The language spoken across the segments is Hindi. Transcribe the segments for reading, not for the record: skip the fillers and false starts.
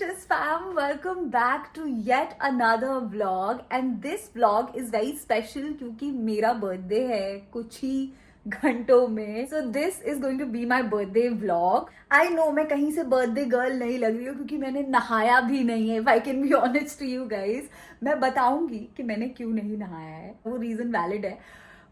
delicious fam, welcome back to yet another vlog and this vlog is very special क्योंकि मेरा बर्थडे है कुछ ही घंटों में. So this is going to be my birthday vlog. I know मैं कहीं से birthday girl नहीं लग रही हूँ क्योंकि मैंने नहाया भी नहीं है. If I can be honest to you guys, मैं बताऊंगी कि मैंने क्यों नहीं नहाया है, वो रीज़न वैलिड है.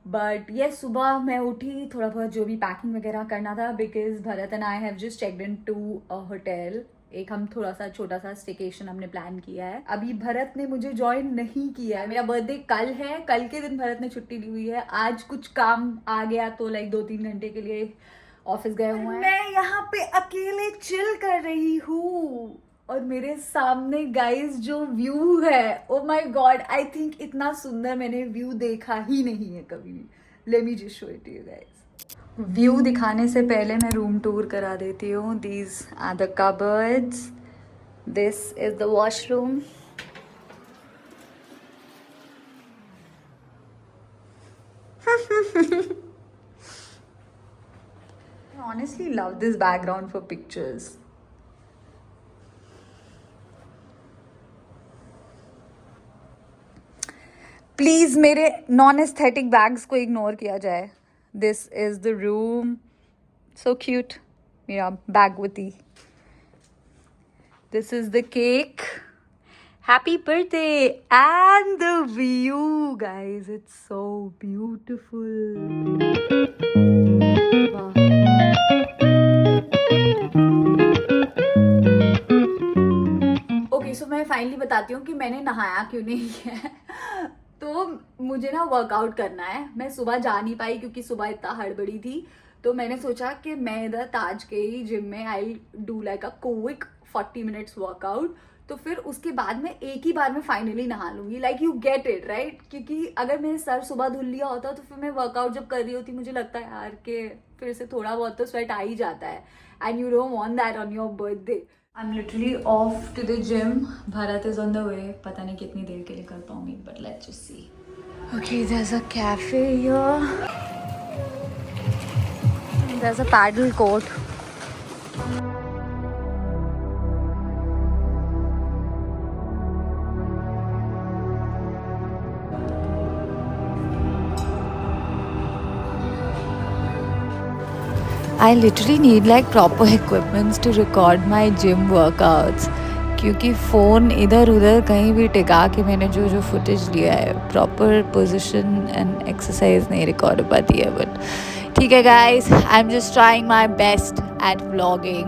बट ये सुबह मैं उठी, थोड़ा बहुत जो भी पैकिंग वगैरह करना था because Bharat and I have just checked in to a hotel. एक हम थोड़ा सा छोटा सा स्टेकेशन हमने प्लान किया है. अभी भरत ने मुझे ज्वाइन नहीं किया है. मेरा बर्थडे कल है, कल के दिन भरत ने छुट्टी ली हुई है. आज कुछ काम आ गया तो लाइक 2-3 घंटे के लिए ऑफिस गए हुए हैं. मैं यहाँ पे अकेले चिल कर रही हूँ और मेरे सामने गाइस जो व्यू है, oh my God, I think इतना सुंदर मैंने व्यू देखा ही नहीं है कभी भी. Let me just show it to you guys. View दिखाने से पहले मैं रूम टूर करा देती हूँ. These are the cupboards, this is the washroom. I honestly love this background for pictures. Please मेरे नॉन एस्थेटिक बैग्स को इग्नोर किया जाए. This is the room, so cute. मेरा बैगवती. This is the cake. Happy birthday and the view guys, it's so beautiful. Okay, so मैं फाइनली बताती हूँ कि मैंने नहाया क्यों नहीं है. तो मुझे ना वर्कआउट करना है. मैं सुबह जा नहीं पाई क्योंकि सुबह इतना हड़बड़ी थी. तो मैंने सोचा कि मैं इधर ताज के ही जिम में I do like a quick 40 minutes workout. तो फिर उसके बाद में एक ही बार में फाइनली नहा लूंगी. Like you get it right, क्योंकि अगर मैंने सर सुबह धुल लिया होता तो फिर मैं वर्कआउट जब कर रही होती मुझे लगता है यार कि फिर से थोड़ा बहुत तो स्वेट आ ही जाता है. And you don't want that on your birthday. I'm literally off to the gym. Bharat is on the way. पता नहीं कितनी देर के लिए कर पाऊंगी, but let's just see. Okay, there's a cafe here. There's a paddle court. I literally need like proper equipments to record my gym workouts. क्योंकि फ़ोन इधर उधर कहीं भी टिका के मैंने जो जो फुटेज लिया है, प्रॉपर पोजीशन एंड एक्सरसाइज नहीं रिकॉर्ड हो पाती है. बट ठीक है guys, I am just trying my best at vlogging.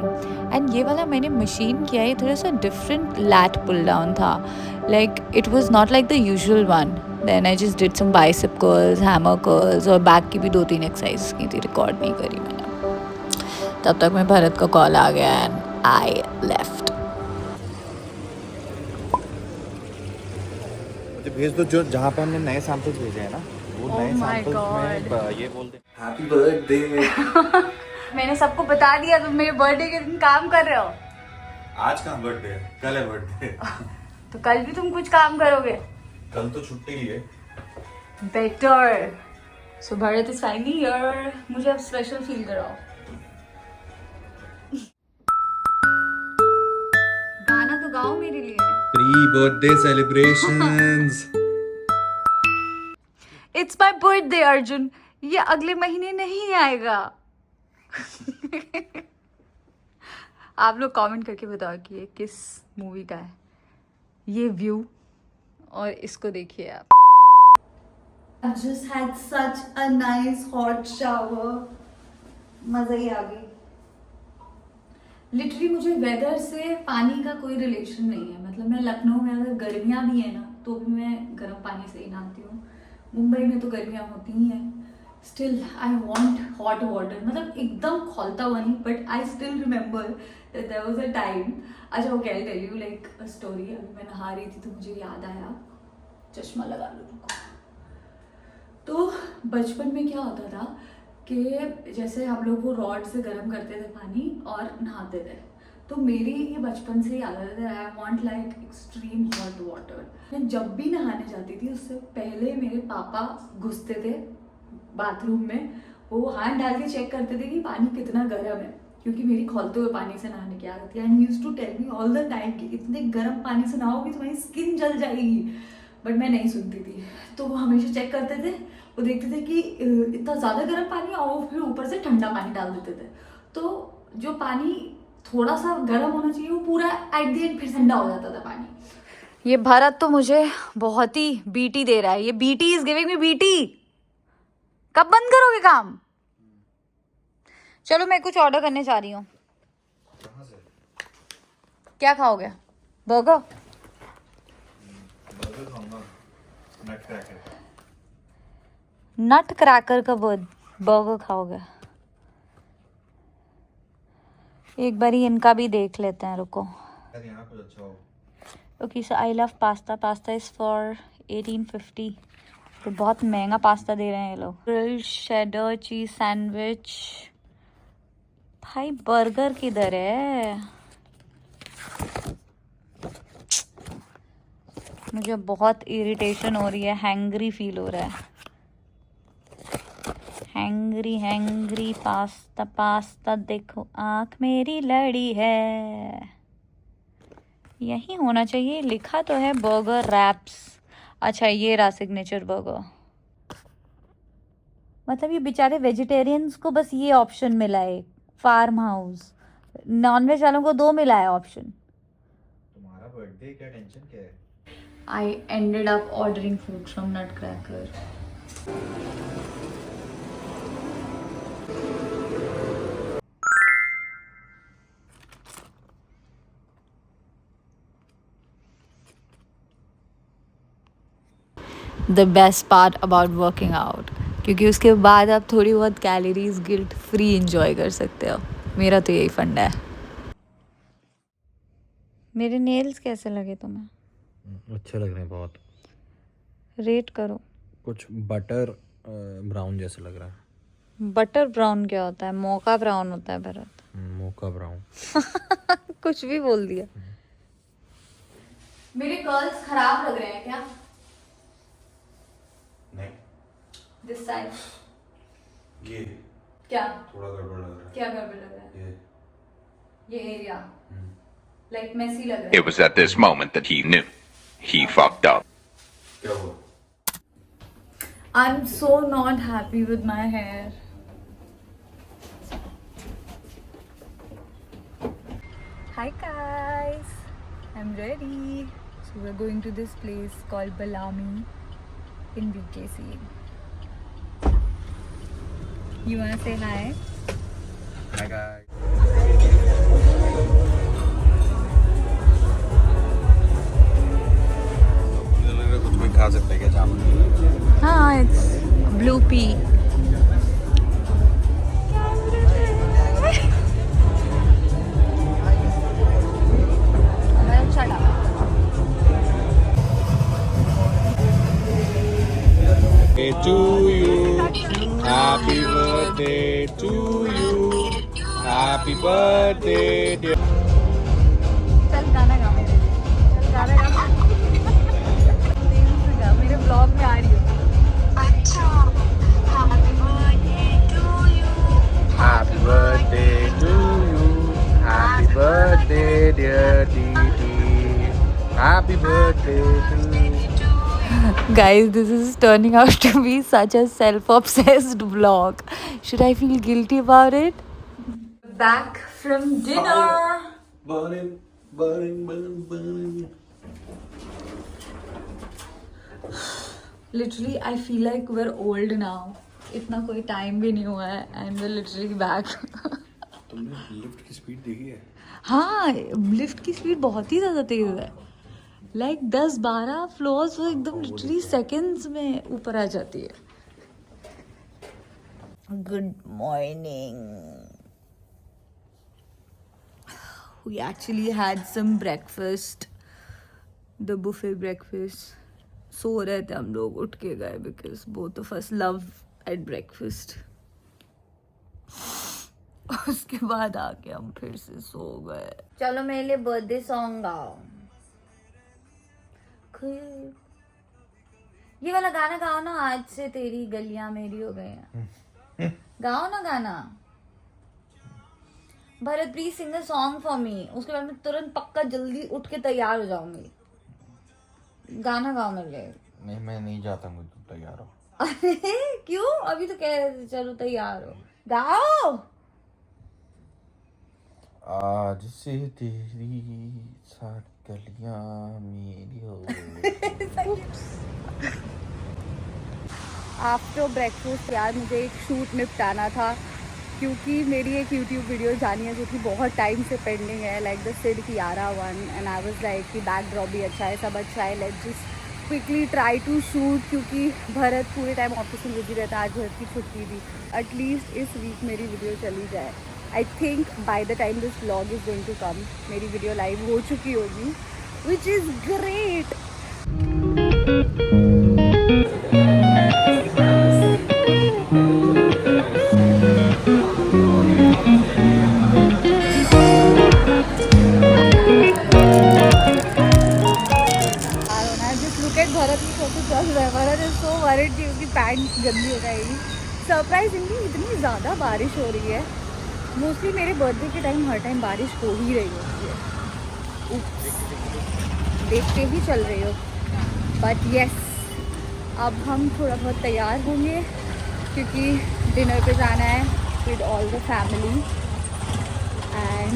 And ये वाला मैंने मशीन किया है, थोड़ा सा डिफरेंट लैट पुल डाउन था. Like it was not like the usual one. Then I just did some bicep curls, hammer curls और बैक की भी 2-3 एक्सरसाइज की थी. रिकॉर्ड नहीं करी मैंने. तब तक मैं भरत का कॉल आ गया एंड आई लेफ्ट. भेज दो जो जहाँ पे हमने नए सैंपल्स भेजे हैं ना, वो नए सैंपल्स में ये बोल दे हैप्पी बर्थडे. मैंने सबको बता दिया तुम मेरे बर्थडे के दिन काम कर रहे हो. आज का बर्थडे है, कल है बर्थडे. तो कल भी तुम कुछ काम करोगे? कल तो छुट्टी ली है. Better. So Bharat is finally here. मुझे अब स्पेशल फील कराओ. गाना तो गाओ मेरे लिए. Pre birthday celebrations. It's my birthday Arjun. ये अगले महीने नहीं आएगा. आप लोग कमेंट करके बताओ कि ये किस मूवी का है. ये व्यू और इसको देखिए आप. I just had such a nice hot shower. मजा ही आ गई. लिटरली मुझे वेदर से पानी का कोई रिलेशन नहीं है. मतलब मैं लखनऊ में अगर गर्मियाँ भी है ना तो भी मैं गर्म पानी से ही नहाती हूँ. मुंबई में तो गर्मियाँ होती ही हैं. Still I want hot water. मतलब एकदम खौलता हुआ नहीं, but I still remember that there was a time. अच्छा okay, I tell you like a story. अभी मैं नहा रही थी तो मुझे याद आया. चश्मा लगा लो रुको. तो बचपन में क्या होता था कि जैसे हम लोग वो रॉड से गर्म करते थे पानी और नहाते थे. तो मेरी ये बचपन से ही आदत है. I want like extreme hot water. मैं जब भी नहाने जाती थी उससे पहले मेरे पापा घुसते थे बाथरूम में. वो हाथ डाल के चेक करते थे कि पानी कितना गर्म है. क्योंकि मेरी खौलते हुए पानी से नहाने की आदत है, and he used to tell me all the time कि इतने गर्म पानी से नहाओगी तुम्हारी स्किन जल जाएगी, बट मैं नहीं सुनती थी। तो वो हमेशा चेक करते थे, वो देखते थे कि इतना ज़्यादा गर्म पानी, और वो फिर ऊपर से ठंडा पानी डाल देते थे। तो जो पानी थोड़ा सा गर्म होना चाहिए वो पूरा एट द एंड फिर ठंडा हो जाता था पानी। ये भारत तो मुझे बहुत ही बीटी दे रहा है, ये BT is giving me BT. कब बंद करोगे काम? चलो मैं कुछ ऑर्डर करने जा रही हूँ। क्या खाओगे? बर्गर? नट क्रैकर का बर्गर खाओगे? एक बारी इनका भी देख लेते हैं, रुको। Okay, so I love pasta. Pasta is for 1850। तो बहुत महंगा पास्ता दे रहे हैं ये लोग। Grilled shader cheese sandwich. भाई बर्गर किधर है? मुझे बहुत इरिटेशन हो रही है, हैंग्री फील हो रहा है। हैंग्री हैंग्री पास्ता पास्ता, देखो आंख मेरी लड़ी है। यही होना चाहिए, लिखा तो है बर्गर रैप्स। अच्छा ये रहा सिग्नेचर बर्गर। मतलब ये बेचारे वेजिटेरियंस को बस ये ऑप्शन मिला है, फार्म हाउस। नॉनवेज वालों को 2 मिला है ऑप्शन। तुम्हारा बर्थडे, क्या टेंशन क्या है? I ended up ordering food from Nutcracker. The best part about working out, क्योंकि उसके बाद आप थोड़ी बहुत कैलोरीज गिल्ट फ्री इंजॉय कर सकते हो। मेरा तो यही फंडा है। मेरे नेल्स कैसे लगे तुम्हें? अच्छे लग रहे हैं बहुत। रेट करो। कुछ बटर ब्राउन जैसे लग रहा है। बटर ब्राउन क्या होता है? मोका ब्राउन होता है भरत। मोका ब्राउन। कुछ भी बोल दिया। मेरे कर्ल्स खराब लग रहे हैं क्या? नहीं, दिस साइड ये क्या थोड़ा गड़बड़ लग रहा है। क्या गड़बड़ लग रहा है? ये एरिया हम्म। लाइक मेसी लग रहा है। It was at this moment that he knew. He fucked up. क्या हुआ? I'm so not happy with my hair. Hi guys, I'm ready. So we're going to this place called Balami in BKC. You wanna say hi? Hi guys. मुझे लग रहा है कुछ भी खा सकते हैं क्या जामुन? हाँ, it's blue pea. Shut up. To you, happy birthday to you, happy birthday dear. चल गाना गा मेरे लिए। चल गाना गा। तेज़ी से गा, मेरे ब्लॉग में आ रही हो। अच्छा, happy birthday to you. Happy birthday to you, happy birthday dear Didi, happy birthday to you. Guys, this is turning out to be such a self-obsessed vlog. Should I feel guilty about it? Back from dinner. Burning, burning, burning, burning. Literally, I feel like we're old now. इतना कोई टाइम भी नहीं हुआ है and we're literally back. तुमने लिफ्ट की स्पीड देखी है? हाँ, लिफ्ट की स्पीड बहुत ही ज़्यादा तेज़ है। लाइक 10-12 फ्लोर्स वो एकदम लिटरली सेकेंड्स में ऊपर आ जाती है। Good morning. We actually had some breakfast, the buffet breakfast. सो रहे थे हम लोग, उठ के गए because both of us love at breakfast. उसके बाद आके हम फिर से सो गए। चलो मेरे लिए बर्थडे सॉन्ग गाओ। ये वाला गाना गाओ ना, आज से तेरी गलियां मेरी हो गई हैं। गाओ ना गाना। Bharat please sing a song for me, उसके बाद मैं तुरंत पक्का जल्दी उठ के तैयार हो जाऊंगी। गाना गाओ मेरे लिए। नहीं, मैं नहीं जाता हूँ, तुम तैयार हो। अरे क्यों, अभी तो कह रहे थे चलो तैयार हो, गाओ। आज से तेरी सारी गलियां मेरी हो। आफ्टर ब्रेकफास्ट यार मुझे एक शूट निपटाना था, क्योंकि मेरी एक यूट्यूब वीडियो जानी है जो कि बहुत टाइम से पेंडिंग है, like the Sid Kiara one, and I was like कि बैकड्रॉप भी अच्छा है, सब अच्छा है, let's just quickly try to shoot, क्योंकि भरत पूरे टाइम ऑफिस में बिजी रहता है, आज भरत की छुट्टी थी, एटलीस्ट इस वीक मेरी वीडियो चली जाए। I think by the time this vlog is going to come मेरी वीडियो लाइव हो चुकी होगी, विच इज़ ग्रेट। भरत की फोटो चल रहा है, भरत इज सो वरिड कि उसकी पैंट गंदी हो जाएगी। सरप्राइजिंगली इतनी ज़्यादा बारिश हो रही है, मोस्टली मेरे बर्थडे के टाइम हर टाइम बारिश हो ही रही होती है। देख के भी चल रही हो, बट यस अब हम थोड़ा बहुत तैयार होंगे, क्योंकि डिनर पे जाना है with all the family, and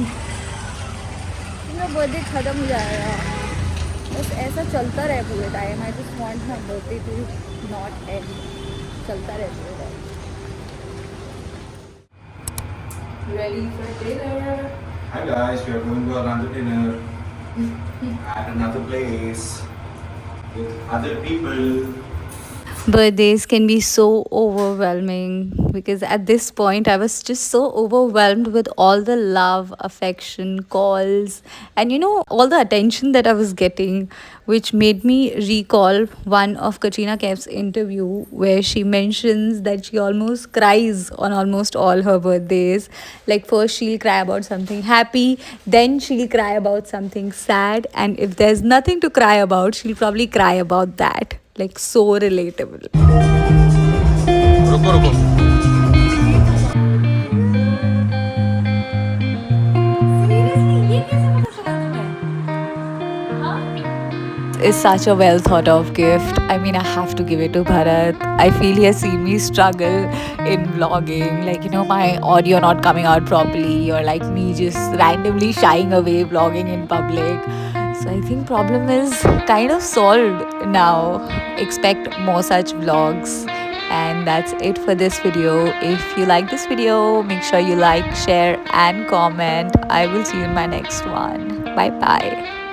मेरा बर्थडे ख़त्म हो जाएगा, बस ऐसा चलता रहे पूरे time. I just want my birthday to not end, चलता रहे पूरे time. Ready for dinner? Hi guys, we are going to another dinner at another place with other people. Birthdays can be so overwhelming, because at this point I was just so overwhelmed with all the love, affection, calls, and all the attention that I was getting, which made me recall one of Katrina Kaif's interview where she mentions that she almost cries on almost all her birthdays. Like first she'll cry about something happy, then she'll cry about something sad, and if there's nothing to cry about, she'll probably cry about that. Like so relatable. रुको रुको। Is such a well thought of gift. I mean, I have to give it to Bharat. I feel he has seen me struggle in vlogging, like my audio not coming out properly, or like me just randomly shying away vlogging in public. So I think problem is kind of solved now. Expect more such vlogs. And that's it for this video. If you like this video, make sure you like, share and comment. I will see you in my next one. Bye bye.